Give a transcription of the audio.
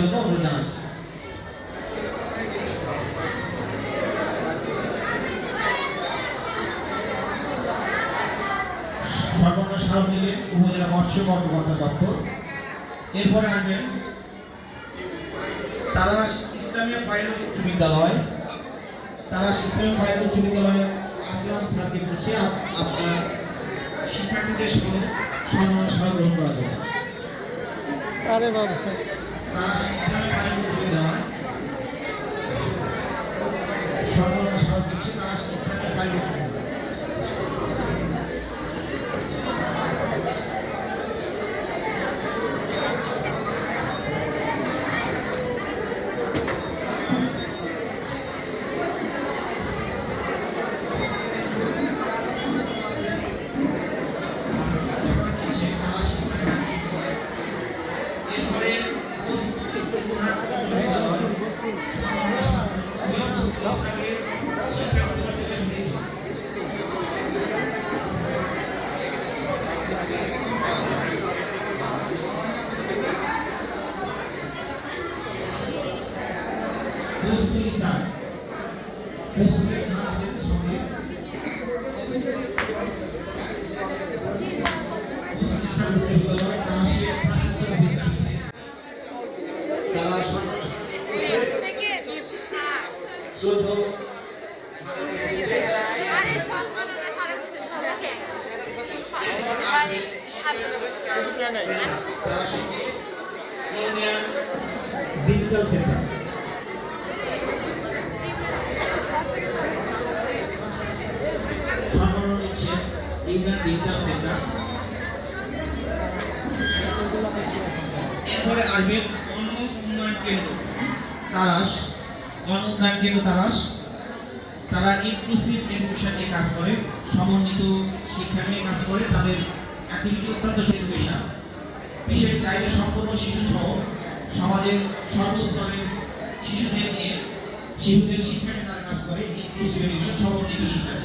জন্য অনুরোধ জানাচ্ছি। সর্বর্ণ স্মারক নিলেন উপজেলা মৎস্য কর্মকর্তা দপ্তর। এরপরে আসবেন তারাস ইসলামিয়া পাইলট উচ্চ বিদ্যালয়। তারাস ইসলামিয়া পাইলট উচ্চ বিদ্যালয় আসলাম স্যারকে বলছি আপনার শিক্ষার্থীদের সঙ্গে সম্মান স্মারক গ্রহণ করা যাবে। আরে বাবা, তারাস ইসলামিয়া পাইলট উচ্চ বিদ্যালয় সম্মান স্মারক দিচ্ছে তারাস ইসলামিয়া পাইলট উচ্চ বিদ্যালয়। ডিজিটাল সেন্টার সম্মান নিচ্ছে ইউনিয়ন ডিজিটাল সেন্টার। এরপরে আসবে গণ উন্নয়ন কেন্দ্র তারাস। গণ উন্নয়ন কেন্দ্র তারাস, তারা ইনক্লুসিভ এডুকেশন নিয়ে কাজ করে, সমন্বিত শিক্ষা নিয়ে কাজ করে। তাদের অ্যাক্টিভিটি অত্যন্ত পেশা, বিশেষ চাহিদা সম্পন্ন শিশু সহ সমাজের সর্বস্তরের শিশুদের নিয়ে শিশুদের শিক্ষা নিয়ে তারা কাজ করে। ইনক্লুসিভ এডুকেশন, সমন্বিত শিক্ষা।